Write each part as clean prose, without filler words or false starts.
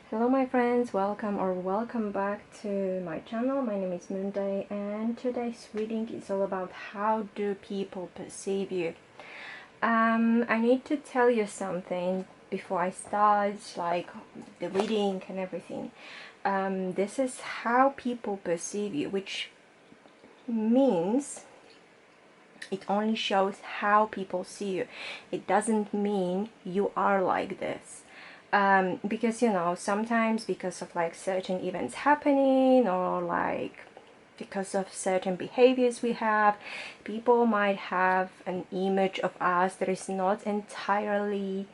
Hello my friends, welcome back to my channel. My name is Moonday and today's reading is all about how do people perceive you. I need to tell you something before I start like the reading and everything. This is how people perceive you, which means it only shows how people see you. It doesn't mean you are like this. Because you know, sometimes because of like certain events happening or like because of certain behaviors we have, people might have an image of us that is not entirely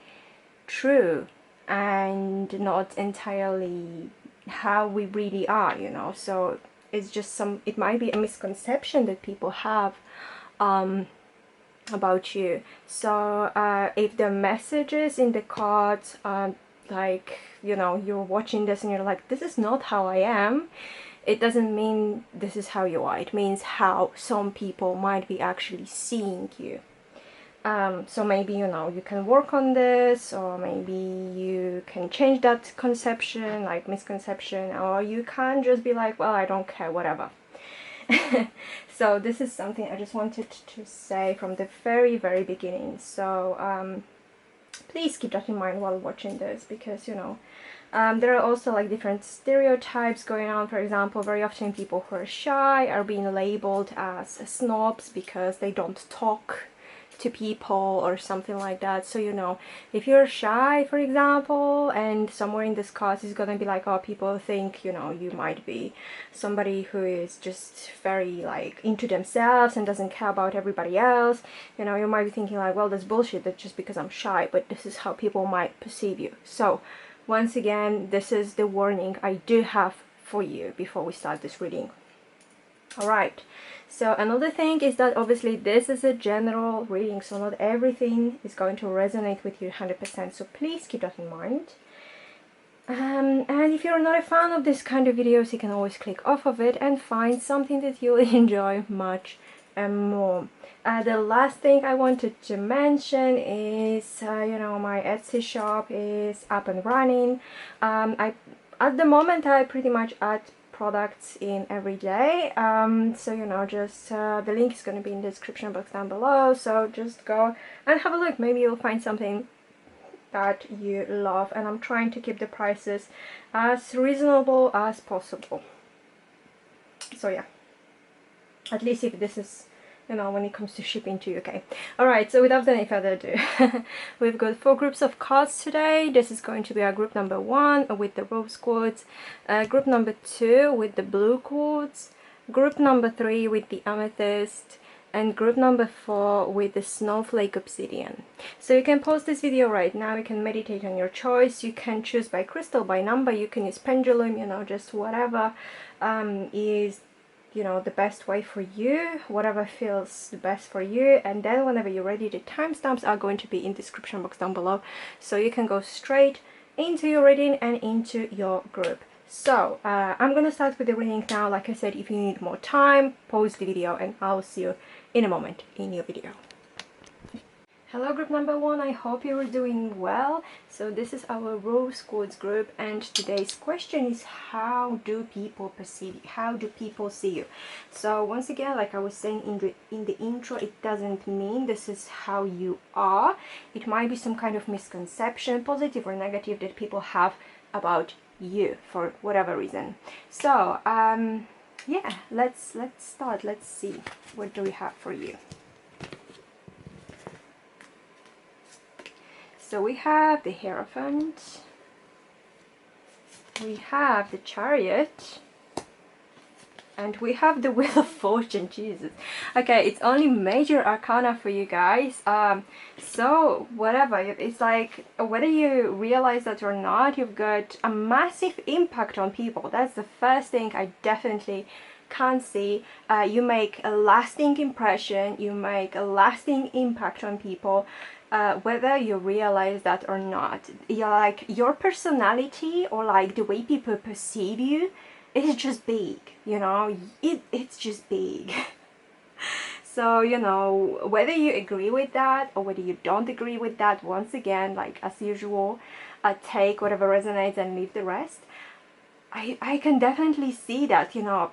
true and not entirely how we really are, you know. So it's just it might be a misconception that people have about you. So if the messages in the cards like, you know, you're watching this and you're like, this is not how I am, it doesn't mean this is how you are. It means how some people might be actually seeing you. So maybe, you know, you can work on this, or maybe you can change that conception, like misconception, or you can just be like, well, I don't care, whatever. So this is something I just wanted to say from the very beginning. So please keep that in mind while watching this, because you know, there are also like different stereotypes going on. For example, very often people who are shy are being labeled as snobs because they don't talk to people or something like that. So you know, if you're shy, for example, and somewhere in this card is gonna be like, oh, people think, you know, you might be somebody who is just very like into themselves and doesn't care about everybody else, you know, you might be thinking like, well, that's bullshit, that's just because I'm shy. But this is how people might perceive you. So once again, this is the warning I do have for you before we start this reading. Alright, so another thing is that obviously this is a general reading, so not everything is going to resonate with you 100%, so please keep that in mind. And if you're not a fan of this kind of videos, you can always click off of it and find something that you'll enjoy much more. The last thing I wanted to mention is, you know, my Etsy shop is up and running. At the moment I pretty much add products in every day, so you know, just the link is going to be in the description box down below, so just go and have a look. Maybe you'll find something that you love, and I'm trying to keep the prices as reasonable as possible. So yeah, at least if this is, you know, when it comes to shipping to UK. Alright, so without any further ado, we've got 4 groups of cards today. This is going to be our group number 1 with the rose quartz, group number 2 with the blue quartz, group number 3 with the amethyst, and group number 4 with the Snowflake Obsidian. So you can pause this video right now, you can meditate on your choice, you can choose by crystal, by number, you can use pendulum, you know, just whatever is, you know, the best way for you, whatever feels the best for you. And then whenever you're ready, the timestamps are going to be in the description box down below, so you can go straight into your reading and into your group. So I'm gonna start with the reading now. Like I said, if you need more time, pause the video and I'll see you in a moment in your video. Hello group number 1, I hope you're doing well. So this is our rose quartz group, and today's question is, how do people perceive you? How do people see you? So once again, like I was saying in the intro, it doesn't mean this is how you are. It might be some kind of misconception, positive or negative, that people have about you for whatever reason. So yeah, let's start. Let's see, what do we have for you. So we have the Hierophant, we have the Chariot, and we have the Wheel of Fortune. Jesus. Okay, it's only major arcana for you guys. So whatever, it's like, whether you realize that or not, you've got a massive impact on people. That's the first thing I definitely can see. You make a lasting impression, you make a lasting impact on people. Whether you realize that or not, like your personality or like the way people perceive you is just big, you know, it's just big. So, you know, whether you agree with that or whether you don't agree with that, once again, like as usual, take whatever resonates and leave the rest. I can definitely see that, you know,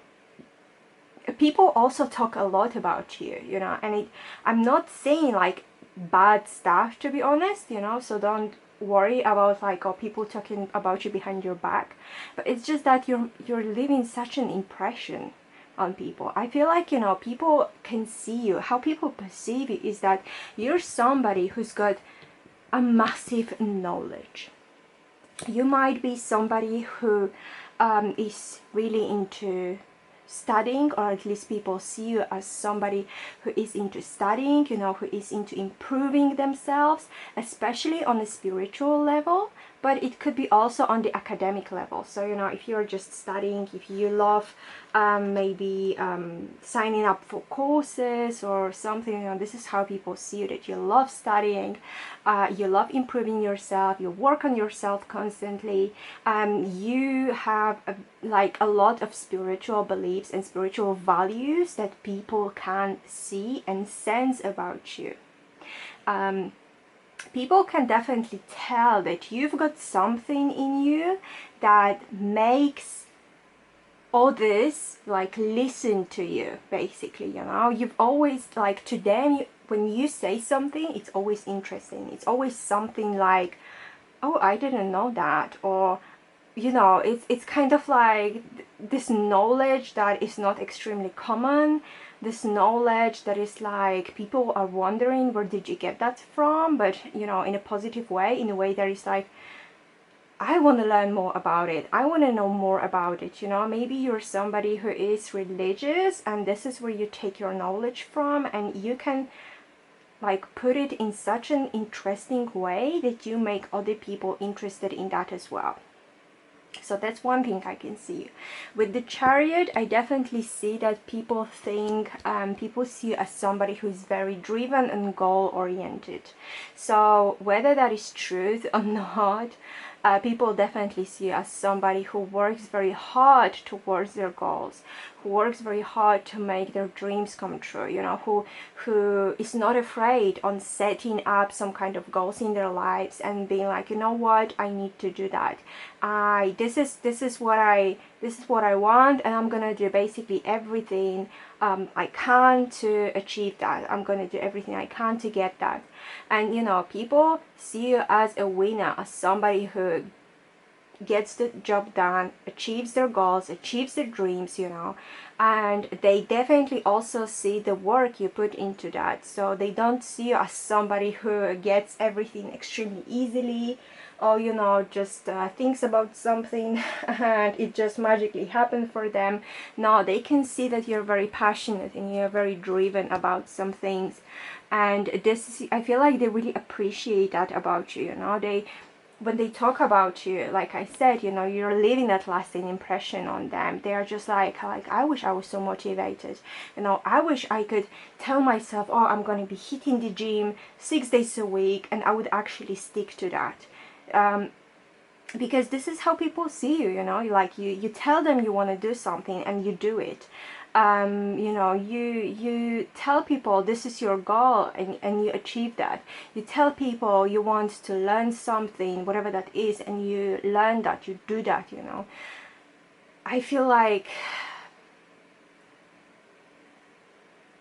people also talk a lot about you, you know, and I'm not saying like bad stuff, to be honest, you know, so don't worry about like, oh, people talking about you behind your back, but it's just that you're leaving such an impression on people. I feel like, you know, people can see you. How people perceive you is that you're somebody who's got a massive knowledge. You might be somebody who is really into studying, or at least people see you as somebody who is into studying, you know, who is into improving themselves, especially on a spiritual level, but it could be also on the academic level. So, you know, if you're just studying, if you love maybe signing up for courses or something, you know, this is how people see you, that you love studying, you love improving yourself, you work on yourself constantly, you have like a lot of spiritual beliefs and spiritual values that people can see and sense about you. People can definitely tell that you've got something in you that makes others like listen to you, basically, you know. You've always, like, to them, when you say something, it's always interesting. It's always something like, oh, I didn't know that, or, you know, it's kind of like this knowledge that is not extremely common, this knowledge that is like people are wondering, where did you get that from? But, you know, in a positive way, in a way that is like, I want to learn more about it, I want to know more about it, you know. Maybe you're somebody who is religious, and this is where you take your knowledge from, and you can like put it in such an interesting way that you make other people interested in that as well. So that's one thing I can see. With the Chariot, I definitely see that people think, people see you as somebody who is very driven and goal-oriented. So whether that is truth or not, people definitely see you as somebody who works very hard towards their goals, who works very hard to make their dreams come true, you know, who is not afraid on setting up some kind of goals in their lives and being like, you know what, I need to do that. This is what I want, and I'm gonna do basically everything I can to achieve that. I'm gonna do everything I can to get that. And, you know, people see you as a winner, as somebody who gets the job done, achieves their goals, achieves their dreams, you know. And they definitely also see the work you put into that. So they don't see you as somebody who gets everything extremely easily, or, you know, just thinks about something and it just magically happened for them. No, they can see that you're very passionate and you're very driven about some things, and this is, I feel like they really appreciate that about you, you know. When they talk about you, like I said, you know, you're leaving that lasting impression on them. They are just like, I wish I was so motivated, you know. I wish I could tell myself, oh, I'm going to be hitting the gym 6 days a week, and I would actually stick to that. Because this is how people see you, you know. Like, you tell them you want to do something and you do it. You know, you tell people this is your goal, and you achieve that. You tell people you want to learn something, whatever that is, and you learn that, you do that, you know. I feel like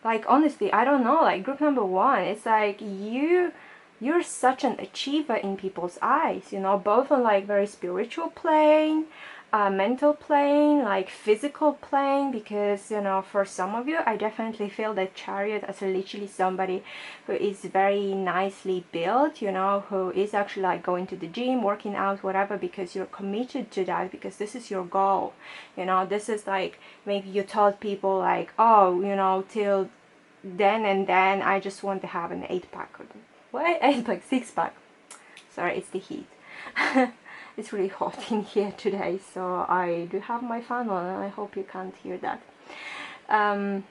honestly, I don't know, like group number one, it's like you're such an achiever in people's eyes, you know, both on like very spiritual plane, mental plane, like physical plane, because, you know, for some of you, I definitely feel that Chariot as literally somebody who is very nicely built, you know, who is actually like going to the gym, working out, whatever, because you're committed to that, because this is your goal, you know. This is like, maybe you told people like, oh, you know, till then and then I just want to have an 8-pack. What? 8-pack, 6-pack. Sorry, it's the heat. It's really hot in here today, so I do have my fan on, and I hope you can't hear that. And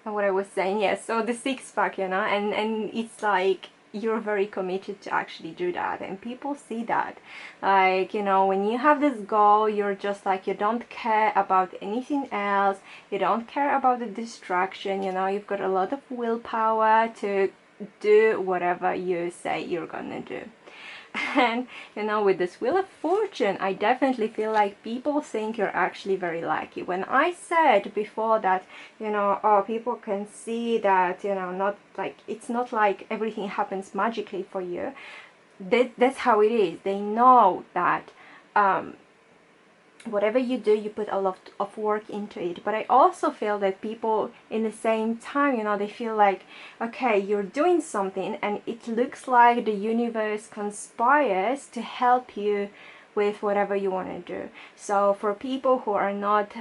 what I was saying, yes, so the 6-pack, you know, and it's like you're very committed to actually do that, and people see that. Like, you know, when you have this goal, you're just like, you don't care about anything else, you don't care about the distraction, you know. You've got a lot of willpower to do whatever you say you're gonna do. And you know, with this Wheel of Fortune, I definitely feel like people think you're actually very lucky. When I said before that, you know, oh, people can see that, you know, not like, it's not like everything happens magically for you. That's how it is. They know that whatever you do, you put a lot of work into it. But I also feel that people in the same time, you know, they feel like, okay, you're doing something and it looks like the universe conspires to help you with whatever you want to do. So for people who are not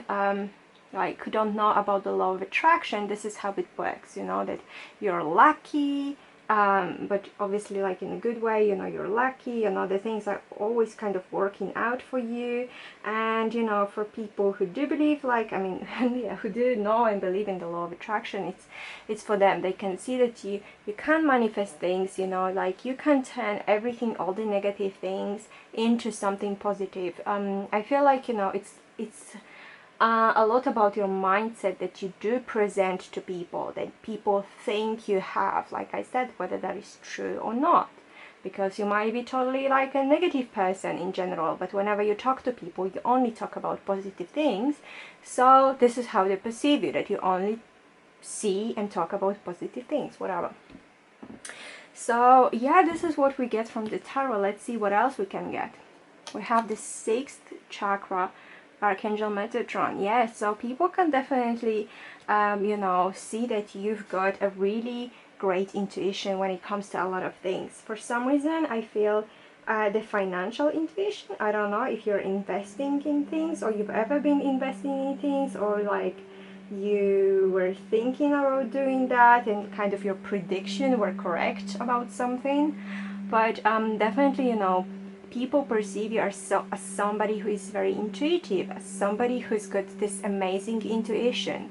like, who don't know about the law of attraction, this is how it works, you know, that you're lucky, but obviously like in a good way, you know, you're lucky and other things are always kind of working out for you. And you know, for people who do believe, like, I mean, yeah, who do know and believe in the law of attraction, it's for them. They can see that you can manifest things, you know, like you can turn everything, all the negative things, into something positive. I feel like, you know, it's a lot about your mindset that you do present to people, that people think you have, like I said, whether that is true or not. Because you might be totally like a negative person in general, but whenever you talk to people, you only talk about positive things. So this is how they perceive you, that you only see and talk about positive things, whatever. So yeah, this is what we get from the tarot. Let's see what else we can get. We have the 6th chakra, Archangel Metatron. Yes, so people can definitely, you know, see that you've got a really great intuition when it comes to a lot of things. For some reason, I feel the financial intuition. I don't know if you're investing in things, or you've ever been investing in things, or like you were thinking about doing that and kind of your prediction were correct about something. But definitely, you know, people perceive you as somebody who is very intuitive, as somebody who's got this amazing intuition.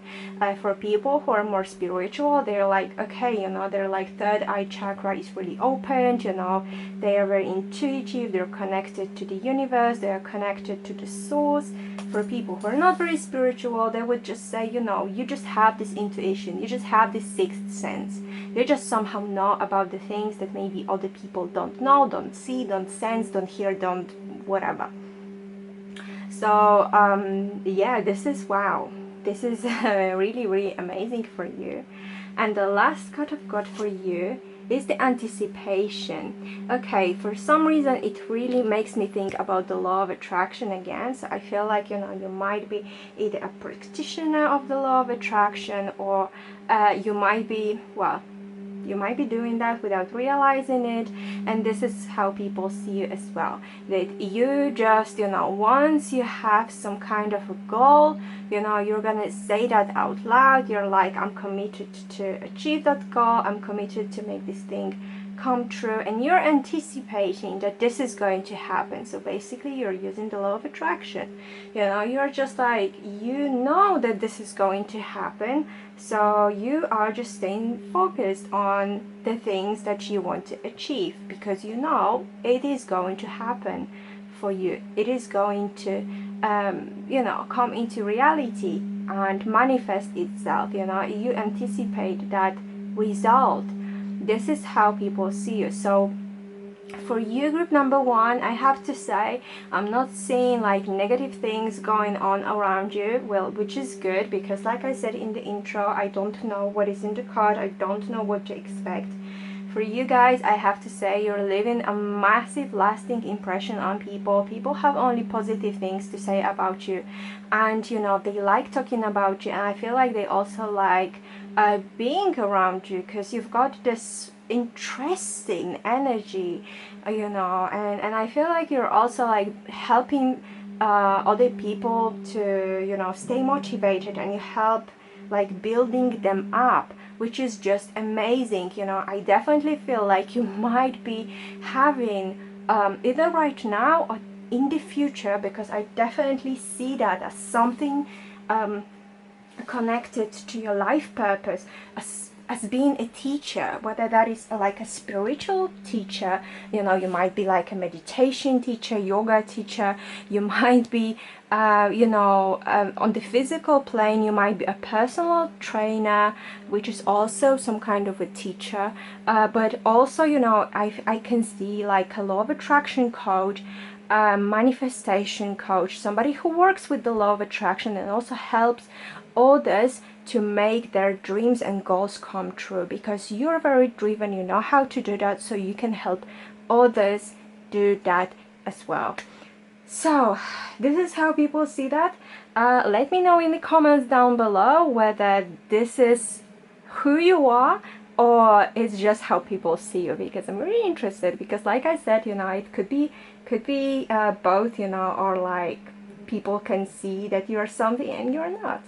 For people who are more spiritual, they're like, okay, you know, they're like third eye chakra is really opened, you know, they are very intuitive, they're connected to the universe, they are connected to the source. For people who are not very spiritual, they would just say, you know, you just have this intuition, you just have this sixth sense. You just somehow know about the things that maybe other people don't know, don't see, don't sense, don't hear, don't whatever. So yeah, this is wow. This is really, really amazing for you. And the last card I've got for you is the anticipation. Okay, for some reason it really makes me think about the law of attraction again. So I feel like, you know, you might be either a practitioner of the law of attraction, or you might be, well, you might be doing that without realizing it. And this is how people see you as well, that you just, you know, once you have some kind of a goal, you know, you're gonna say that out loud. You're like, I'm committed to achieve that goal, I'm committed to make this thing come true, and you're anticipating that this is going to happen. So basically you're using the law of attraction, you know, you're just like, you know that this is going to happen, so you are just staying focused on the things that you want to achieve, because you know it is going to happen for you. It is going to you know, come into reality and manifest itself. You know, you anticipate that result. This is how people see you. So for you, group number 1, I have to say, I'm not seeing like negative things going on around you, well, which is good, because like I said in the intro, I don't know what is in the card, I don't know what to expect. For you guys, I have to say, you're leaving a massive lasting impression on people. People have only positive things to say about you, and you know, they like talking about you, and I feel like they also like being around you, because you've got this interesting energy, you know, and I feel like you're also like helping other people to, you know, stay motivated, and you help like building them up, which is just amazing. You know, I definitely feel like you might be having either right now or in the future, because I definitely see that as something connected to your life purpose, as being a teacher, whether that is like a spiritual teacher, you know, you might be like a meditation teacher, yoga teacher, you might be, you know, on the physical plane, you might be a personal trainer, which is also some kind of a teacher, but also, you know, I can see like a law of attraction coach, manifestation coach, somebody who works with the law of attraction and also helps others to make their dreams and goals come true, because you're very driven, you know how to do that, so you can help others do that as well. So this is how people see that. Let me know in the comments down below whether this is who you are or it's just how people see you, because I'm really interested, because like I said, you know, it could be both, you know, or like people can see that you're something and you're not.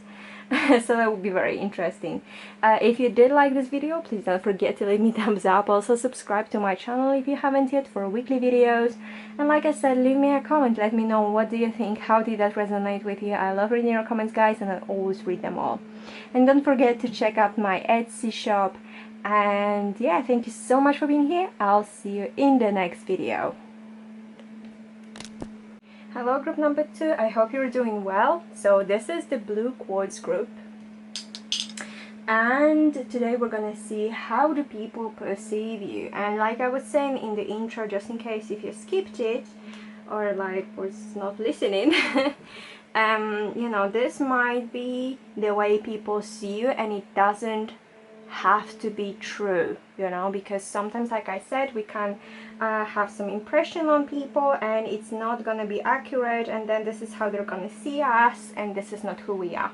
So that would be very interesting. If you did like this video, please don't forget to leave me a thumbs up. Also subscribe to my channel if you haven't yet for weekly videos. And like I said, leave me a comment. Let me know what do you think, how did that resonate with you. I love reading your comments, guys, and I always read them all. And don't forget to check out my Etsy shop. And yeah, thank you so much for being here. I'll see you in the next video. Hello group number 2, I hope you're doing well. So this is the blue quartz group, and today we're gonna see how do people perceive you. And like I was saying in the intro, just in case if you skipped it or like was not listening, you know, this might be the way people see you, and it doesn't have to be true, you know, because sometimes, like I said, we can have some impression on people and it's not gonna be accurate, and then this is how they're gonna see us, and this is not who we are.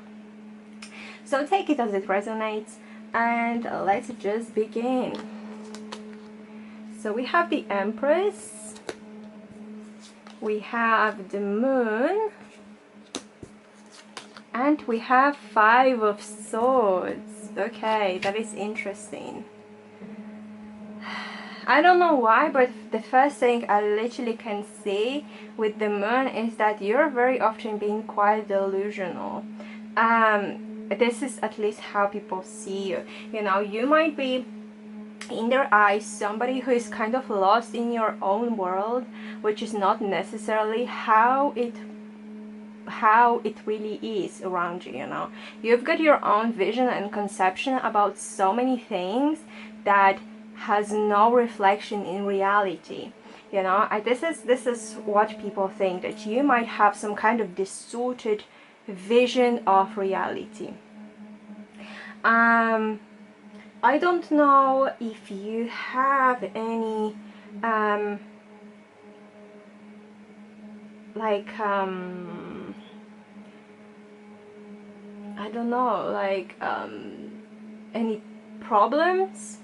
So take it as it resonates, and let's just begin. So we have the Empress, we have the Moon, and we have Five of Swords. Okay, that is interesting. I don't know why, but the first thing I literally can see with the Moon is that you're very often being quite delusional. This is at least how people see you. You know, you might be, in their eyes, somebody who is kind of lost in your own world, which is not necessarily how it really is around you, you know. You've got your own vision and conception about so many things that has no reflection in reality, you know. This is what people think, that you might have some kind of distorted vision of reality. I don't know if you have any I don't know, like any problems,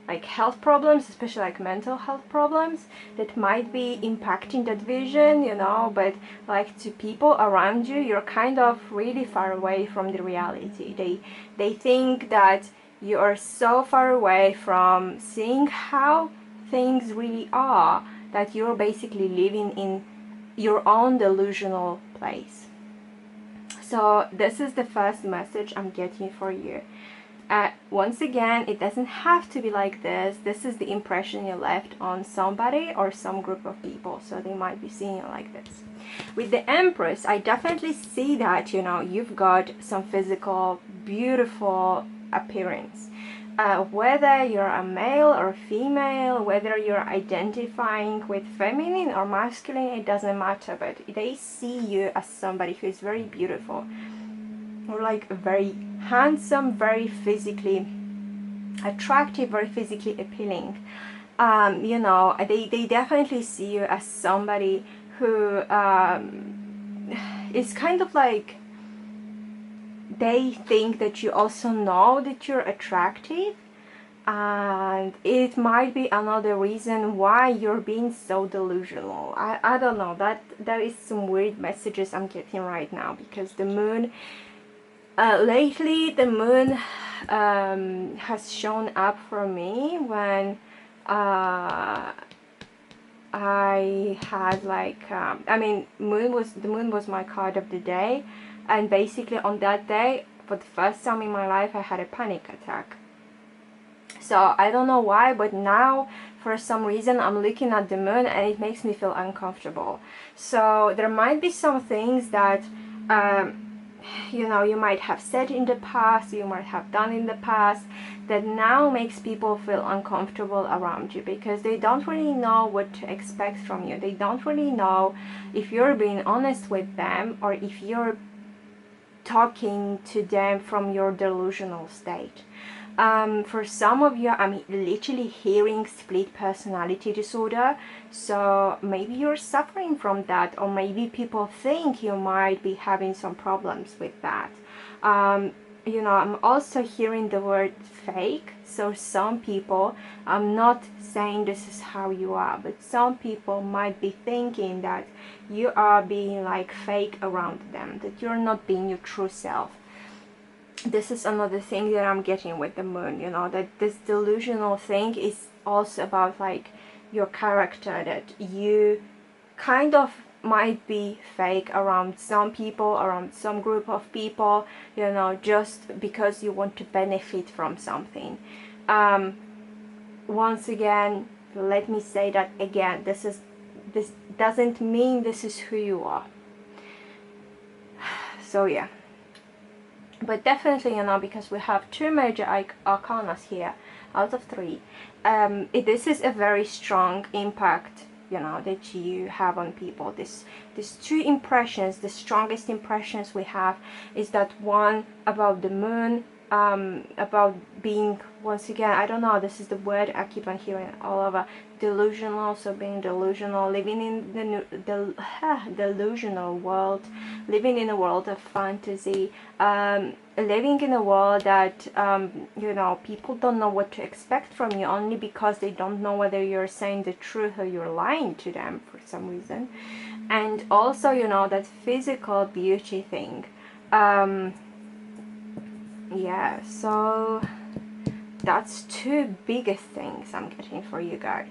like health problems, especially like mental health problems that might be impacting that vision, you know. But like to people around you, you're kind of really far away from the reality. They think that you are so far away from seeing how things really are, that you're basically living in your own delusional place. So this is the first message I'm getting for you. Once again, it doesn't have to be like this. This is the impression you left on somebody or some group of people, so they might be seeing it like this. With the Empress, I definitely see that, you know, you've got some physical, beautiful appearance. Whether you're a male or female, whether you're identifying with feminine or masculine, it doesn't matter, but they see you as somebody who is very beautiful, or like very handsome, very physically attractive, very physically appealing. You know, they definitely see you as somebody who is kind of like, they think that you also know that you're attractive, and it might be another reason why you're being so delusional. I don't know, that is some weird messages I'm getting right now, because the Moon, lately the Moon has shown up for me when I had like I mean, the Moon was my card of the day, and basically on that day for the first time in my life I had a panic attack. So I don't know why, but now for some reason I'm looking at the moon and it makes me feel uncomfortable. So there might be some things that you know, you might have said in the past, you might have done in the past, that now makes people feel uncomfortable around you, because they don't really know what to expect from you. They don't really know if you're being honest with them, or if you're talking to them from your delusional state. For some of you, I'm literally hearing split personality disorder, so maybe you're suffering from that, or maybe people think you might be having some problems with that. You know, I'm also hearing the word fake, so some people, I'm not saying this is how you are, but some people might be thinking that you are being like fake around them, that you're not being your true self. This is another thing that I'm getting with the moon, you know, that this delusional thing is also about like your character, that you kind of might be fake around some people, around some group of people, you know, just because you want to benefit from something. Once again, let me say that again, this doesn't mean this is who you are. So yeah. But definitely, you know, because we have two major arcanas here out of three, this is a very strong impact, you know, that you have on people. These two impressions, the strongest impressions we have, is that one about the moon, about being, once again, I don't know, this is the word I keep on hearing all over, delusional. So being delusional, living in the delusional world, living in a world of fantasy, living in a world that you know, people don't know what to expect from you, only because they don't know whether you're saying the truth or you're lying to them for some reason. And also, you know, that physical beauty thing. Yeah, so that's two biggest things I'm getting for you guys.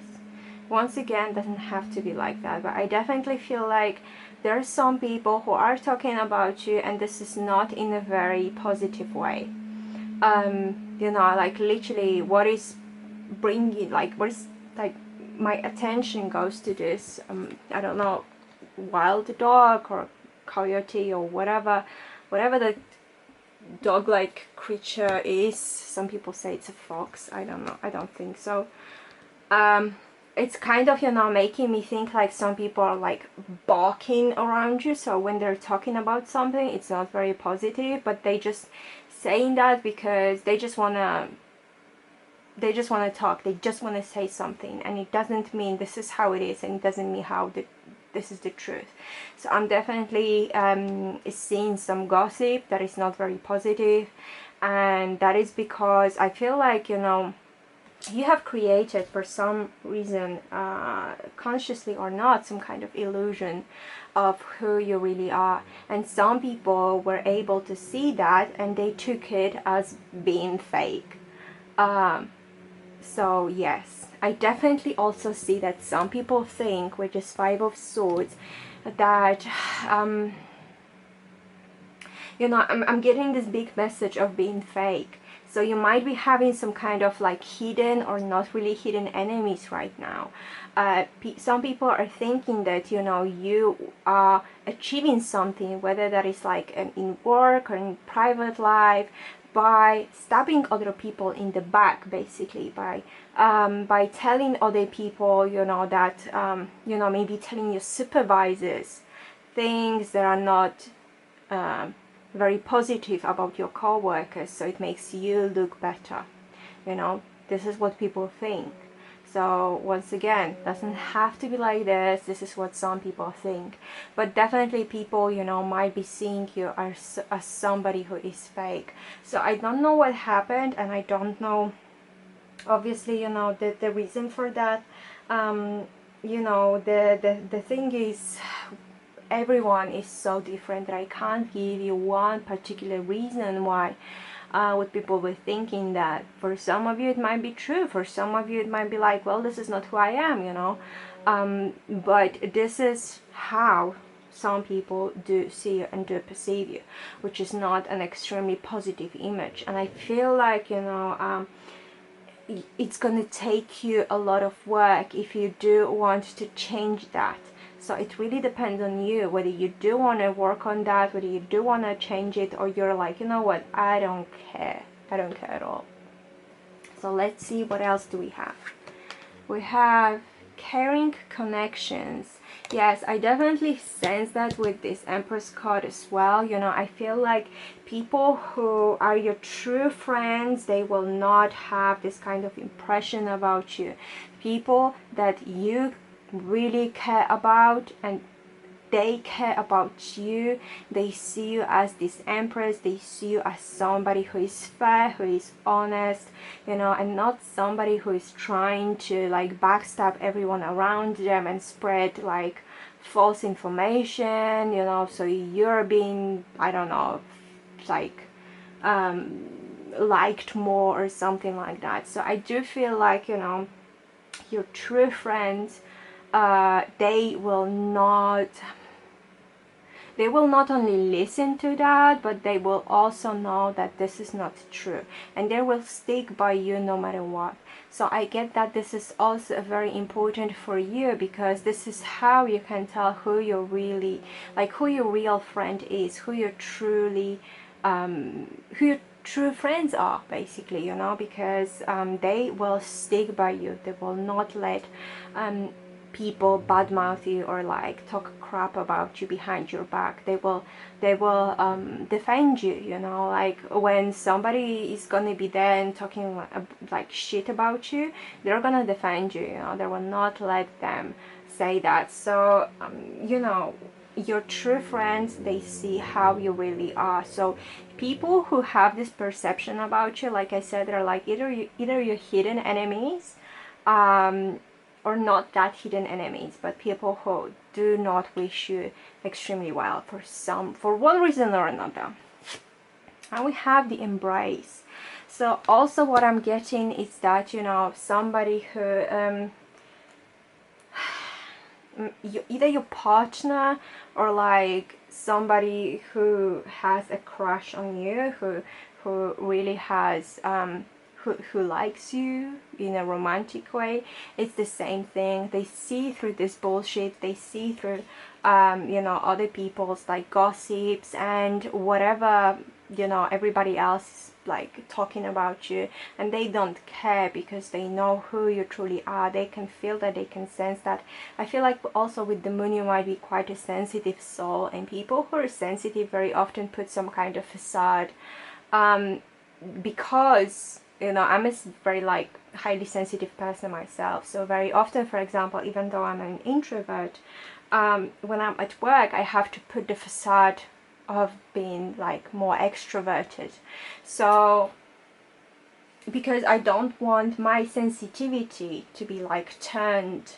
Once again, doesn't have to be like that, but I definitely feel like there are some people who are talking about you, and this is not in a very positive way. You know, like literally what is bringing, like what is, like my attention goes to this, I don't know, wild dog or coyote or whatever the dog-like creature is. Some people say it's a fox. I don't know, I don't think so. It's kind of, you know, making me think like some people are like barking around you, so when they're talking about something, it's not very positive, but they just saying that because they just want to talk, they just want to say something, and it doesn't mean this is how it is, and it doesn't mean how this is the truth. So I'm definitely seeing some gossip that is not very positive, and that is because I feel like, you know, you have created for some reason, consciously or not, some kind of illusion of who you really are, and some people were able to see that and they took it as being fake. So yes, I definitely also see that some people think, with this Five of Swords, that you know, I'm getting this big message of being fake. So you might be having some kind of like hidden or not really hidden enemies right now. Some people are thinking that, you know, you are achieving something, whether that is like in work or in private life, by stabbing other people in the back, basically, by telling other people, you know, that you know, maybe telling your supervisors things that are not very positive about your co-workers, so it makes you look better. You know, this is what people think. So once again, doesn't have to be like this. This is what some people think, but definitely people, you know, might be seeing you as somebody who is fake. So I don't know what happened, and I don't know, obviously, you know, the reason for that. You know, the thing is, everyone is so different that I can't give you one particular reason why what people were thinking that. For some of you it might be true, for some of you it might be like, well, this is not who I am, you know, but this is how some people do see you and do perceive you, which is not an extremely positive image. And I feel like, you know, it's gonna take you a lot of work if you do want to change that. So it really depends on you, whether you do want to work on that, whether you do want to change it, or you're like, you know what, I don't care at all. So let's see, what else do we have. We have caring connections. Yes, I definitely sense that with this Empress card as well. You know, I feel like people who are your true friends, they will not have this kind of impression about you. People that you really care about and they care about you, they see you as this Empress, they see you as somebody who is fair, who is honest, you know, and not somebody who is trying to like backstab everyone around them and spread like false information, you know, so you're being, I don't know, like liked more or something like that. So I do feel like, you know, your true friends, they will not only listen to that, but they will also know that this is not true, and they will stick by you no matter what. So I get that this is also very important for you, because this is how you can tell who you're really, like who your real friend is, who you're truly who your true friends are, basically, you know, because they will stick by you. They will not let people badmouth you or like talk crap about you behind your back. They will defend you, you know, like when somebody is gonna be there and talking like shit about you, they're gonna defend you, you know, they will not let them say that. So you know, your true friends, they see how you really are. So people who have this perception about you, like I said, they're like either your hidden enemies, or not that hidden enemies, but people who do not wish you extremely well for one reason or another. And we have the embrace. So also what I'm getting is that, you know, somebody who either your partner or like somebody who has a crush on you, who really has who likes you in a romantic way. It's the same thing. They see through this bullshit. They see through you know, other people's like gossips and whatever, you know, everybody else is like talking about you, and they don't care because they know who you truly are. They can feel that, they can sense that. I feel like also with the moon you might be quite a sensitive soul, and people who are sensitive very often put some kind of facade, because, you know, I'm a very like highly sensitive person myself. So very often, for example, even though I'm an introvert, when I'm at work, I have to put the facade of being like more extroverted. So because I don't want my sensitivity to be like turned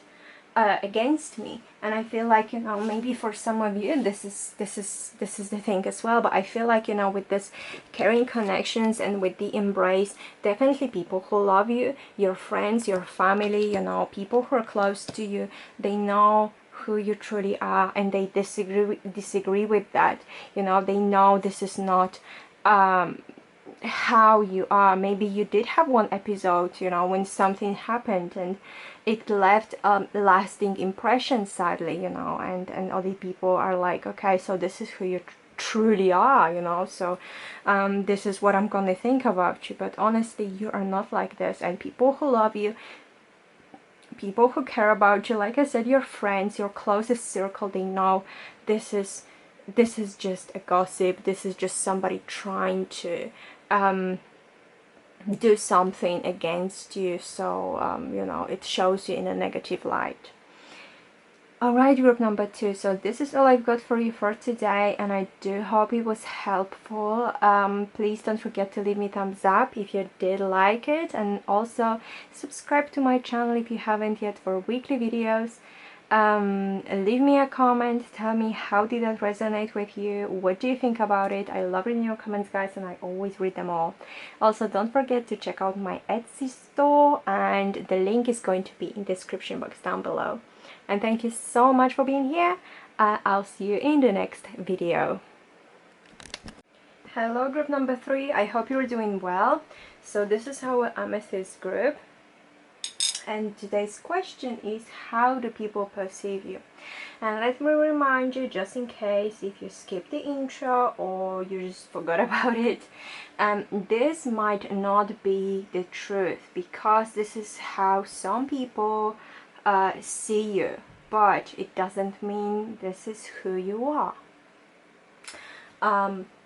against me. And I feel like, you know, maybe for some of you this is the thing as well. But I feel like, you know, with this caring connections and with the embrace, definitely people who love you, your friends, your family, you know, people who are close to you, they know who you truly are, and they disagree with that. You know, they know this is not how you are. Maybe you did have one episode, you know, when something happened and it left a lasting impression, sadly, you know, and other people are like, okay, so this is who you truly are, you know, so this is what I'm gonna think about you. But honestly, you are not like this. And people who love you, people who care about you, like I said, your friends, your closest circle, they know this is just a gossip. This is just somebody trying to do something against you. So you know, it shows you in a negative light. Alright, group number 2, so this is all I've got for you for today, and I do hope it was helpful. Please don't forget to leave me a thumbs up if you did like it, and also subscribe to my channel if you haven't yet for weekly videos. Leave me a comment, tell me how did that resonate with you, what do you think about it. I love reading your comments, guys, and I always read them all. Also, don't forget to check out my Etsy store, and the link is going to be in the description box down below. and thank you so much for being here. I'll see you in the next video. Hello group number 3, I hope you're doing well. So this is our Amethyst group, and today's question is, how do people perceive you? And let me remind you, just in case if you skipped the intro or you just forgot about it, this might not be the truth, because this is how some people see you, but it doesn't mean this is who you are.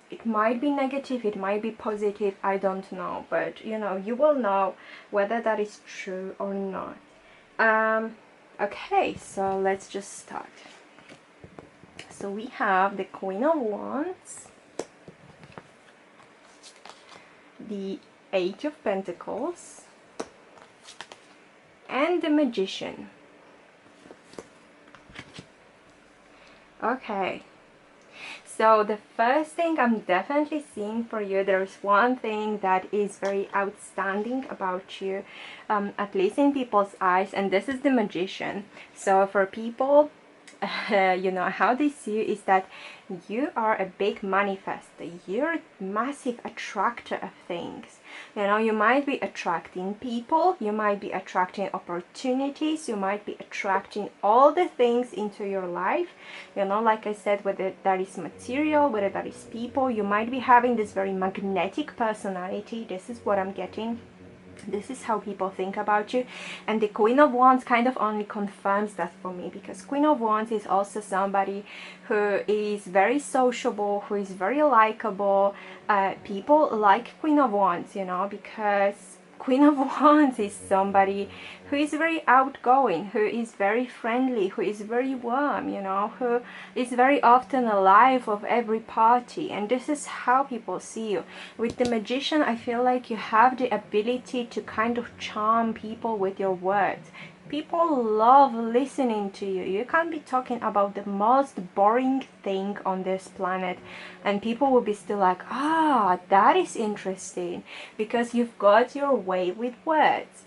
It might be negative, it might be positive, I don't know, but you know, you will know whether that is true or not. Okay, so let's just start. So we have the Queen of Wands, the Eight of Pentacles, and the Magician. Okay. So the first thing I'm definitely seeing for you, there's one thing that is very outstanding about you, at least in people's eyes, and this is the Magician. So for people, you know, how they see you is that you are a big manifester. You're a massive attractor of things. You know, you might be attracting people, you might be attracting opportunities, you might be attracting all the things into your life. You know, like I said, whether that is material, whether that is people, you might be having this very magnetic personality. This is what I'm getting. This is how people think about you, and the Queen of Wands kind of only confirms that for me, because Queen of Wands is also somebody who is very sociable, who is very likable. People like Queen of Wands, you know, because Queen of Wands is somebody who is very outgoing, who is very friendly, who is very warm, you know, who is very often alive of every party, and this is how people see you. With the Magician, I feel like you have the ability to kind of charm people with your words. People love listening to you. You can be talking about the most boring thing on this planet, and people will be still like, ah, that is interesting, because you've got your way with words.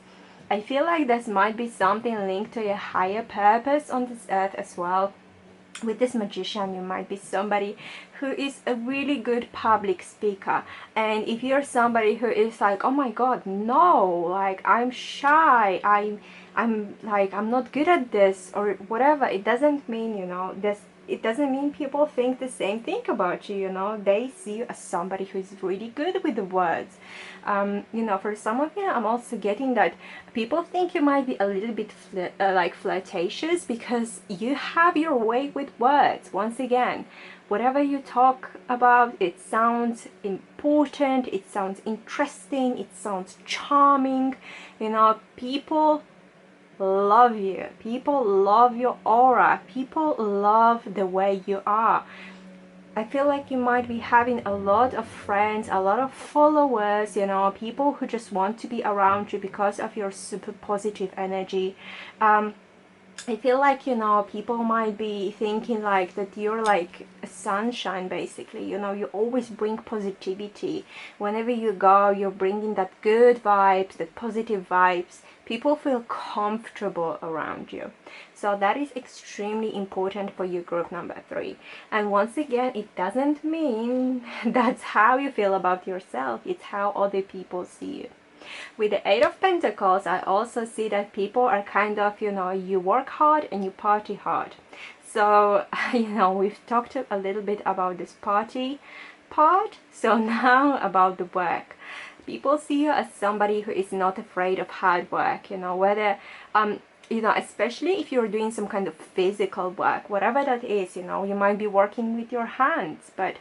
I feel like this might be something linked to a higher purpose on this earth as well. With this Magician, you might be somebody who is a really good public speaker, and if you're somebody who is like, oh my god, no, like I'm shy, I'm like, I'm not good at this or whatever, it doesn't mean, you know, this, it doesn't mean people think the same thing about you, you know. They see you as somebody who is really good with the words. You know, for some of you, I'm also getting that people think you might be a little bit like flirtatious, because you have your way with words. Once again, whatever you talk about, it sounds important, it sounds interesting, it sounds charming, you know. People love you, people love your aura, people love the way you are. I feel like you might be having a lot of friends, a lot of followers, you know, people who just want to be around you because of your super positive energy. I feel like, you know, people might be thinking like that you're like a sunshine, basically. You know, you always bring positivity. Whenever you go, you're bringing that good vibes, that positive vibes. People feel comfortable around you. So that is extremely important for you, group number 3. And once again, it doesn't mean that's how you feel about yourself. It's how other people see you. With the Eight of Pentacles, I also see that people are kind of, you know, you work hard and you party hard. So, you know, we've talked a little bit about this party part, so now about the work. People see you as somebody who is not afraid of hard work, you know, whether, you know, especially if you're doing some kind of physical work, whatever that is, you know, you might be working with your hands, but,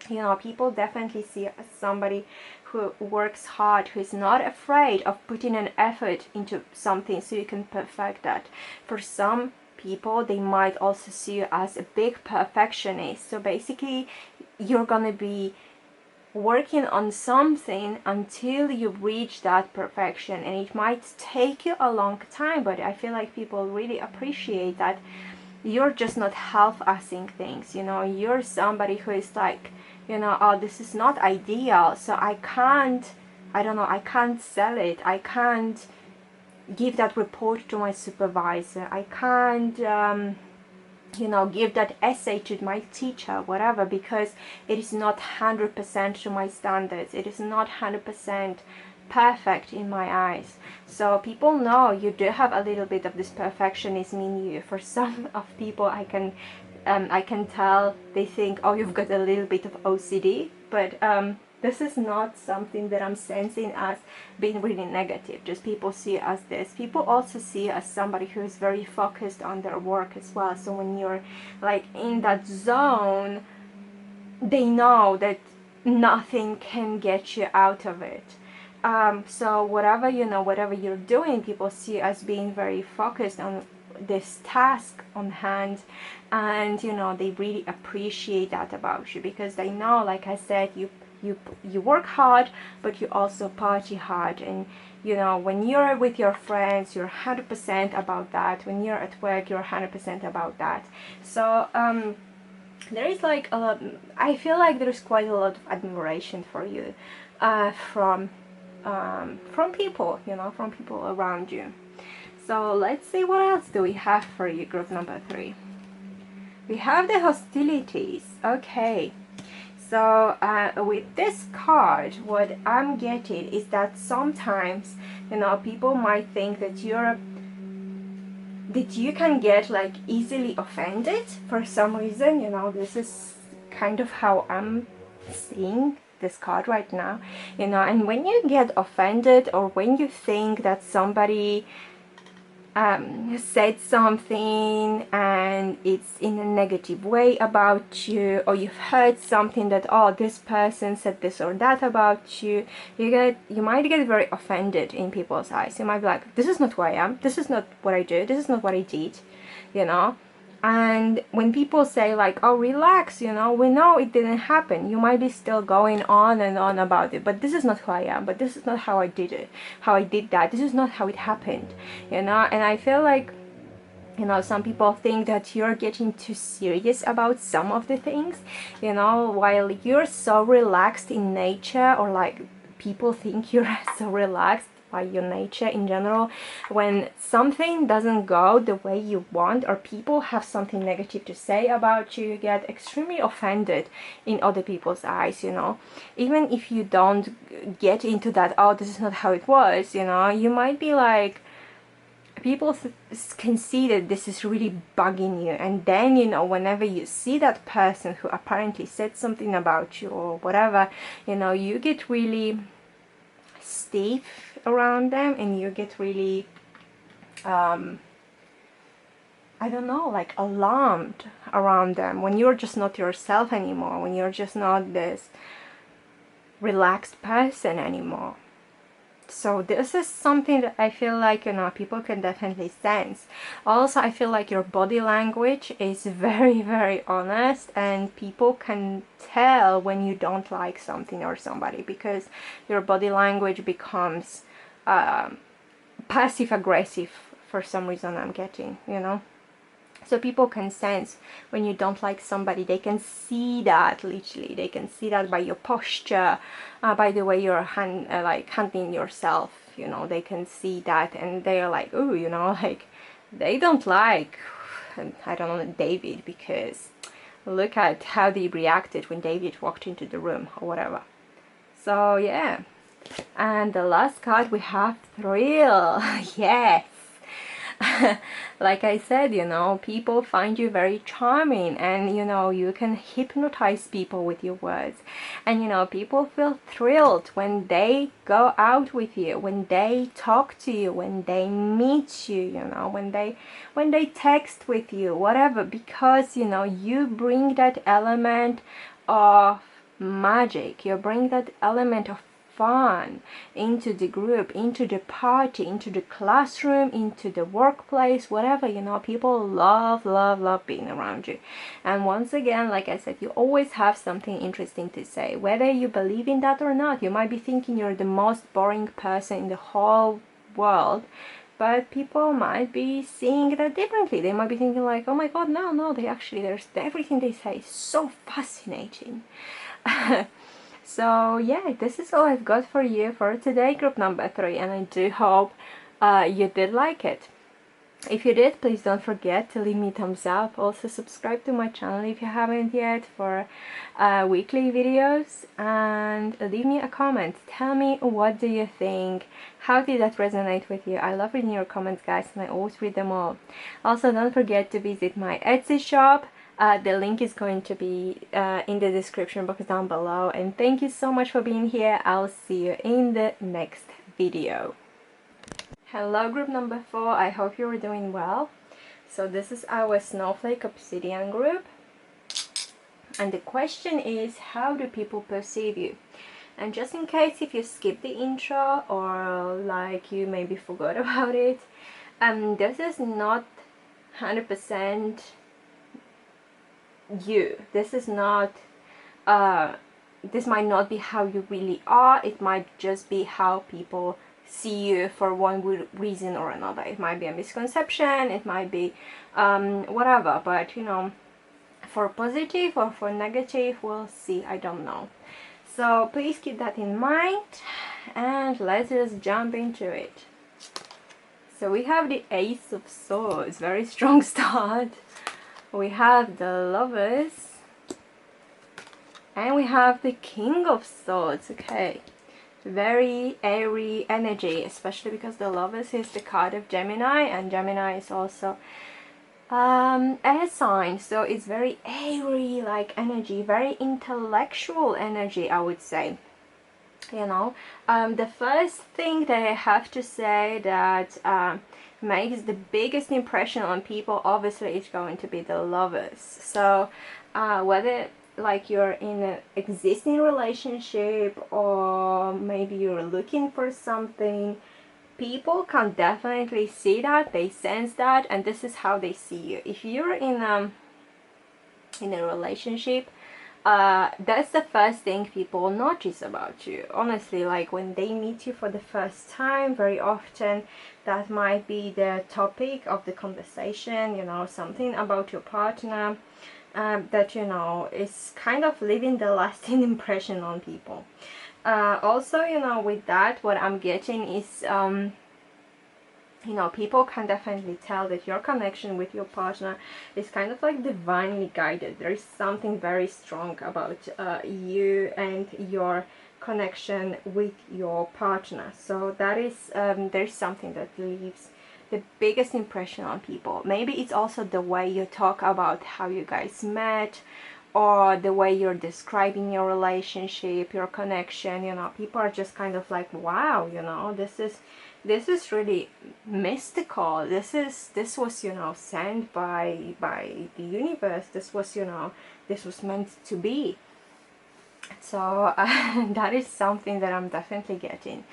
you know, people definitely see you as somebody who works hard, who is not afraid of putting an effort into something so you can perfect that. For some people, they might also see you as a big perfectionist. So basically, you're gonna be working on something until you reach that perfection, and it might take you a long time, but I feel like people really appreciate that you're just not half-assing things, you know. You're somebody who is like, you know, oh, this is not ideal, so I can't, I don't know, I can't sell it, I can't give that report to my supervisor. I can't you know, give that essay to my teacher, whatever, because it is not 100% to my standards. It is not 100% perfect in my eyes. So people know you do have a little bit of this perfectionism in you. For some of people, I can tell they think, oh, you've got a little bit of OCD, but this is not something that I'm sensing as being really negative. Just people see it as this. People also see it as somebody who is very focused on their work as well. So when you're like in that zone, they know that nothing can get you out of it. So whatever, you know, whatever you're doing, people see as being very focused on this task on hand, and you know, they really appreciate that about you, because they know, like I said, you work hard, but you also party hard. And you know, when you're with your friends, you're 100% about that. When you're at work, you're 100% about that. So there is like a lot, I feel like there's quite a lot of admiration for you from people, you know, from people around you. So let's see what else do we have for you, group number 3. We have the hostilities. Okay, so with this card, what I'm getting is that sometimes, you know, people might think that you can get like easily offended for some reason. You know, this is kind of how I'm seeing this card right now, you know. And when you get offended, or when you think that somebody said something and it's in a negative way about you, or you've heard something that, oh, this person said this or that about you, you might get very offended in people's eyes. You might be like, this is not who I am, this is not what I do, this is not what I did, you know. And when people say like, oh, relax, you know, we know it didn't happen, you might be still going on and on about it, but this is not who I am, but this is not how I did it, how I did that, this is not how it happened, you know. And I feel like, you know, some people think that you're getting too serious about some of the things, you know, while you're so relaxed in nature, or like people think you're so relaxed by your nature in general. When something doesn't go the way you want, or people have something negative to say about you, you get extremely offended in other people's eyes, you know. Even if you don't get into that, oh, this is not how it was, you know, you might be like, people can see that this is really bugging you. And then, you know, whenever you see that person who apparently said something about you or whatever, you know, you get really stiff around them, and you get really I don't know, like alarmed around them, when you're just not yourself anymore, when you're just not this relaxed person anymore. So this is something that I feel like, you know, people can definitely sense. Also, I feel like your body language is very, very honest, and people can tell when you don't like something or somebody, because your body language becomes passive aggressive for some reason, I'm getting, you know. So people can sense when you don't like somebody. They can see that, literally. They can see that by your posture, by the way you're like handling yourself, you know. They can see that, and they're like, oh, you know, like they don't like, I don't know, David, because look at how they reacted when David walked into the room or whatever. So yeah. And the last card we have Thrill. Yes. Like I said, you know, people find you very charming, and you know, you can hypnotize people with your words. And you know, people feel thrilled when they go out with you, when they talk to you, when they meet you, you know, when they text with you, whatever, because you know, you bring that element of magic, you bring that element of fun into the group, into the party, into the classroom, into the workplace, whatever, you know. People love being around you. And once again, like I said, you always have something interesting to say, whether you believe in that or not. You might be thinking you're the most boring person in the whole world, but people might be seeing that differently. They might be thinking like, oh my god, no, there's everything they say is so fascinating. So yeah, this is all I've got for you for today, group number 3, and I do hope you did like it. If you did, please don't forget to leave me a thumbs up. Also subscribe to my channel if you haven't yet for weekly videos, and leave me a comment. Tell me, what do you think? How did that resonate with you? I love reading your comments, guys, and I always read them all. Also, don't forget to visit my Etsy shop. The link is going to be in the description box down below. And thank you so much for being here. I'll see you in the next video. Hello group number 4, I hope you are doing well. So this is our Snowflake Obsidian group, and the question is, how do people perceive you? And just in case if you skip the intro or like you maybe forgot about it, this is not 100% you. This is not this might not be how you really are. It might just be how people see you for one reason or another. It might be a misconception, it might be whatever, but you know, for positive or for negative, we'll see. I don't know. So please keep that in mind, and let's just jump into it. So we have the Ace of Swords, very strong start. We have the Lovers, and we have the King of Swords. Okay, very airy energy, especially because the Lovers is the card of Gemini, and Gemini is also air sign, so it's very airy like energy, very intellectual energy, I would say. You know, the first thing that I have to say that makes the biggest impression on people, obviously, is going to be the Lovers. So whether like you're in an existing relationship or maybe you're looking for something, people can definitely see that, they sense that, and this is how they see you. If you're in a relationship, that's the first thing people notice about you. Honestly, like when they meet you for the first time, very often that might be the topic of the conversation, you know, something about your partner that, you know, is kind of leaving the lasting impression on people. Also, you know, with that, what I'm getting is you know, people can definitely tell that your connection with your partner is kind of like divinely guided. There is something very strong about you and your connection with your partner. So that is there's something that leaves the biggest impression on people. Maybe it's also the way you talk about how you guys met, or the way you're describing your relationship, your connection. You know, people are just kind of like, wow, you know, this is really mystical. This was, you know, sent by the universe. This was, you know, this was meant to be. So that is something that I'm definitely getting.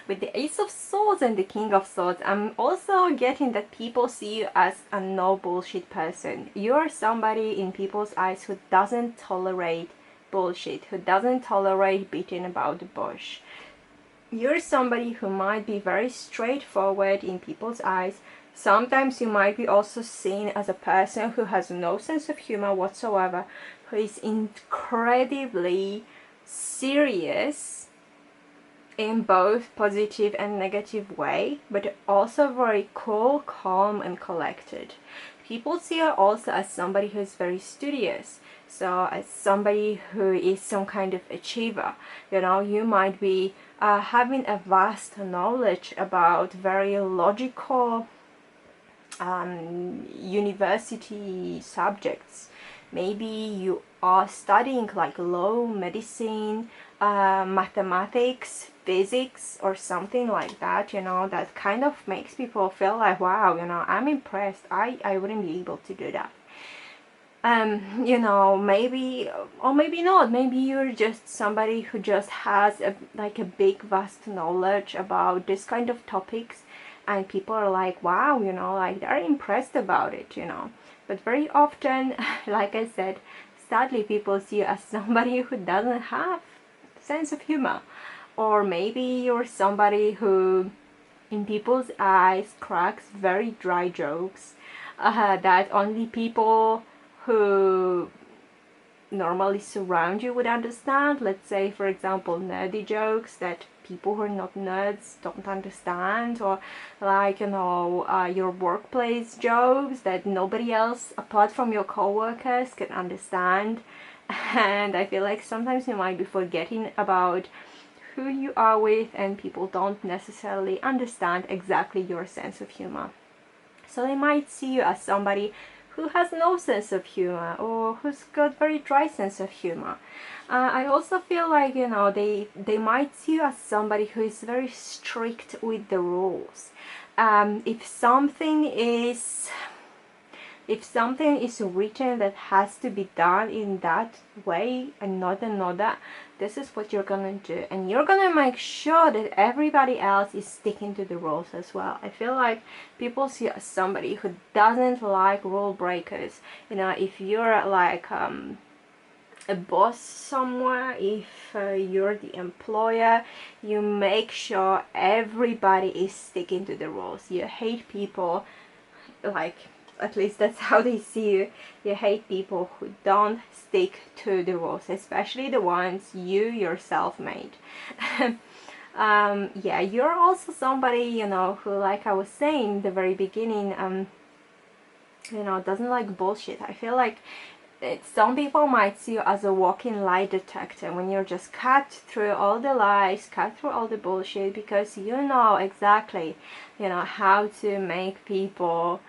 With the Ace of Swords and the King of Swords, I'm also getting that people see you as a no bullshit person. You're somebody in people's eyes who doesn't tolerate bullshit, who doesn't tolerate beating about the bush. You're somebody who might be very straightforward in people's eyes. Sometimes you might be also seen as a person who has no sense of humor whatsoever, who is incredibly serious in both positive and negative way, but also very cool, calm, and collected. People see her also as somebody who is very studious, so as somebody who is some kind of achiever. You know, you might be having a vast knowledge about very logical university subjects. Maybe you are studying like law, medicine, mathematics, physics, or something like that, you know, that kind of makes people feel like, wow, you know, I'm impressed. I wouldn't be able to do that. You know, maybe, or maybe not, maybe you're just somebody who just has a big vast knowledge about this kind of topics, and people are like, wow, you know, like they're impressed about it, you know. But very often, like I said, sadly people see you as somebody who doesn't have sense of humor, or maybe you're somebody who in people's eyes cracks very dry jokes that only people who normally surround you would understand. Let's say, for example, nerdy jokes that people who are not nerds don't understand, or like, you know, your workplace jokes that nobody else apart from your coworkers can understand. And I feel like sometimes you might be forgetting about who you are with, and people don't necessarily understand exactly your sense of humor. So they might see you as somebody who has no sense of humor, or who's got very dry sense of humor. I also feel like, you know, they might see you as somebody who is very strict with the rules. If something is written that has to be done in that way and not another, this is what you're gonna do, and you're gonna make sure that everybody else is sticking to the rules as well. I feel like people see you as somebody who doesn't like rule breakers. You know, if you're like a boss somewhere, if you're the employer, you make sure everybody is sticking to the rules. You hate people, like, at least that's how they see you. You hate people who don't stick to the rules, especially the ones you yourself made. Yeah, you're also somebody, you know, who, like I was saying in the very beginning, you know, doesn't like bullshit. I feel like some people might see you as a walking lie detector, when you're just cut through all the lies, cut through all the bullshit, because you know exactly, you know, how to make people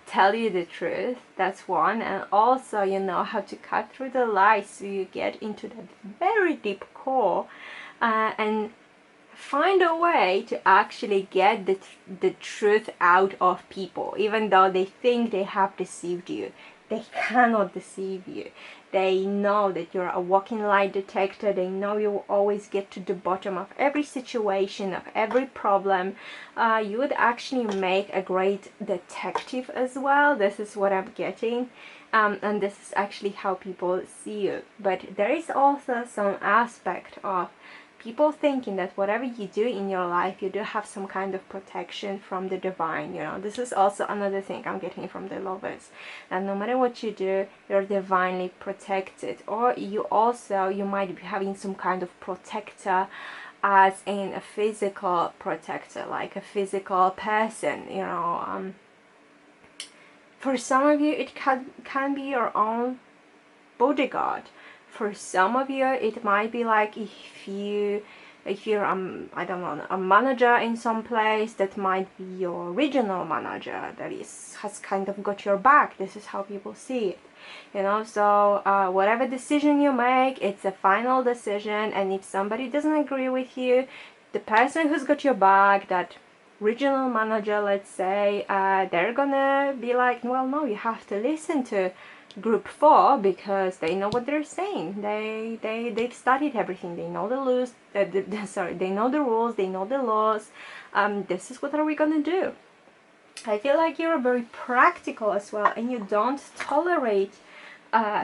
tell you the truth. That's one. And also, you know how to cut through the lies, so you get into that very deep core, and find a way to actually get the truth out of people, even though they think they have deceived you. They cannot deceive you. They know that you're a walking lie detector. They know you will always get to the bottom of every situation, of every problem. You would actually make a great detective as well. This is what I'm getting. And this is actually how people see you. But there is also some aspect of people thinking that whatever you do in your life, you do have some kind of protection from the divine. You know, this is also another thing I'm getting from the lovers, and no matter what you do, you're divinely protected. Or you might be having some kind of protector, as in a physical protector, like a physical person, you know. For some of you, it can be your own bodyguard. For some of you, it might be like if you're I don't know, a manager in some place, that might be your regional manager that has kind of got your back. This is how people see it, you know. So whatever decision you make, it's a final decision, and if somebody doesn't agree with you, the person who's got your back, that regional manager, let's say, they're gonna be like, well, no, you have to listen to group 4, because they know what they're saying. They've studied everything. They know the rules. They know the rules. They know the laws. This is what are we gonna do. I feel like you're very practical as well, and you don't tolerate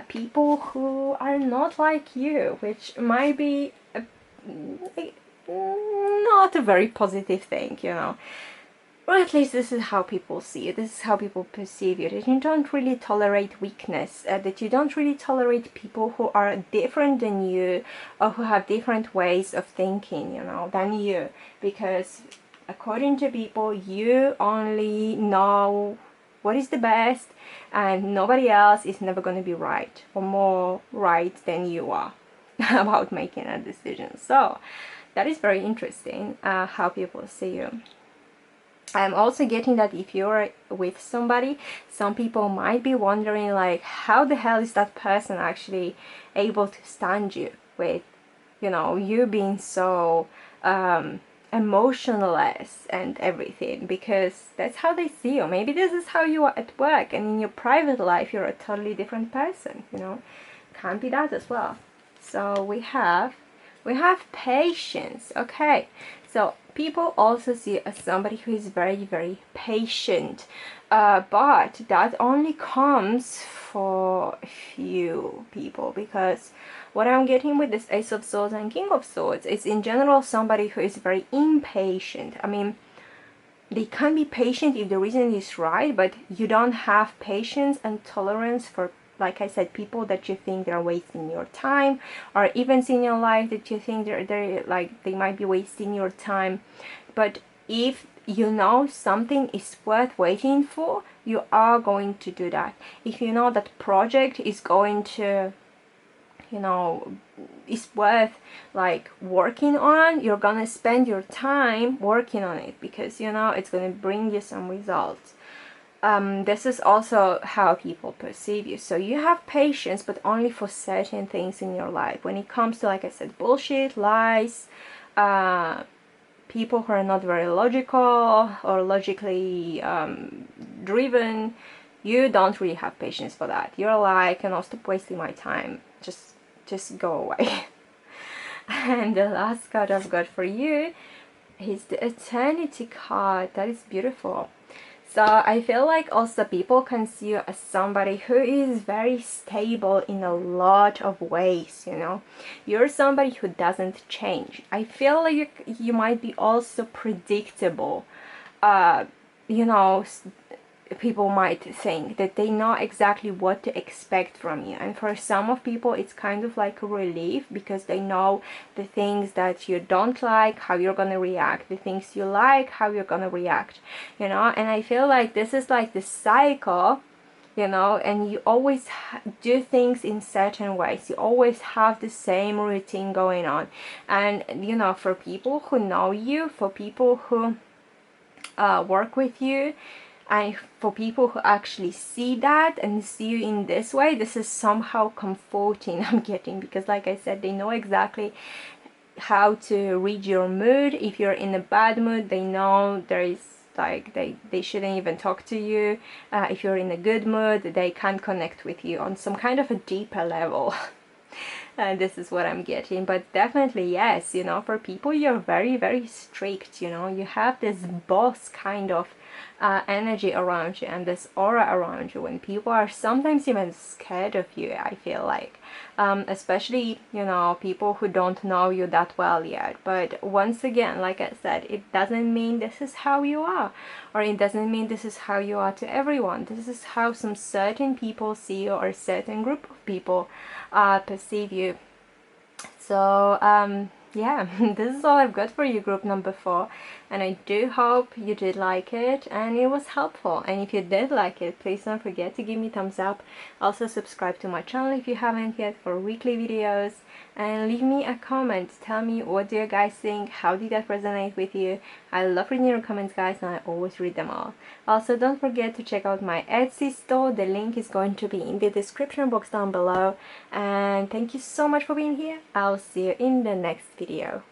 people who are not like you, which might be not a very positive thing, you know. Or at least this is how people see you, this is how people perceive you, that you don't really tolerate weakness, that you don't really tolerate people who are different than you, or who have different ways of thinking, you know, than you. Because according to people, you only know what is the best, and nobody else is never going to be right, or more right than you are about making a decision. So that is very interesting, how people see you. I'm also getting that if you're with somebody, some people might be wondering, like, how the hell is that person actually able to stand you, with, you know, you being so emotionless and everything, because that's how they see you. Maybe this is how you are at work, and in your private life you're a totally different person, you know. Can't be that as well. So we have patience. Okay, so people also see you as somebody who is very, very patient, but that only comes for a few people, because what I'm getting with this Ace of Swords and King of Swords is in general somebody who is very impatient. I mean, they can be patient if the reason is right, but you don't have patience and tolerance for like I said, people that you think they're wasting your time, or events in your life that you think they're like they might be wasting your time. But if you know something is worth waiting for, you are going to do that. If you know that project is going to, you know, is worth like working on, you're gonna spend your time working on it, because you know it's gonna bring you some results. This is also how people perceive you. So you have patience, but only for certain things in your life. When it comes to, like I said, bullshit, lies, people who are not very logical or logically driven, you don't really have patience for that. You're like, you know, stop wasting my time. Just go away. And the last card I've got for you is the Eternity card. That is beautiful. So I feel like also people can see you as somebody who is very stable in a lot of ways, you know. You're somebody who doesn't change. I feel like you might be also predictable. You know, people might think that they know exactly what to expect from you, and for some of people it's kind of like a relief, because they know the things that you don't like, how you're gonna react, the things you like, how you're gonna react, you know. And I feel like this is like the cycle, you know, and you always do things in certain ways. You always have the same routine going on. And you know, for people who know you, for people who work with you, and for people who actually see that and see you in this way, this is somehow comforting, I'm getting, because like I said, they know exactly how to read your mood. If you're in a bad mood, they know there is like they shouldn't even talk to you. If you're in a good mood, they can connect with you on some kind of a deeper level. And this is what I'm getting. But definitely, yes, you know, for people, you're very, very strict, you know. You have this boss kind of energy around you, and this aura around you, when people are sometimes even scared of you, I feel like. Especially, you know, people who don't know you that well yet. But once again, like I said, it doesn't mean this is how you are, or it doesn't mean this is how you are to everyone. This is how some certain people see you, or a certain group of people perceive you. So yeah, this is all I've got for you, group number 4, and I do hope you did like it and it was helpful. And if you did like it, please don't forget to give me a thumbs up. Also subscribe to my channel if you haven't yet for weekly videos, and leave me a comment. Tell me, what do you guys think? How did that resonate with you? I love reading your comments, guys, and I always read them all. Also, don't forget to check out my Etsy store. The link is going to be in the description box down below. And thank you so much for being here. I'll see you in the next video.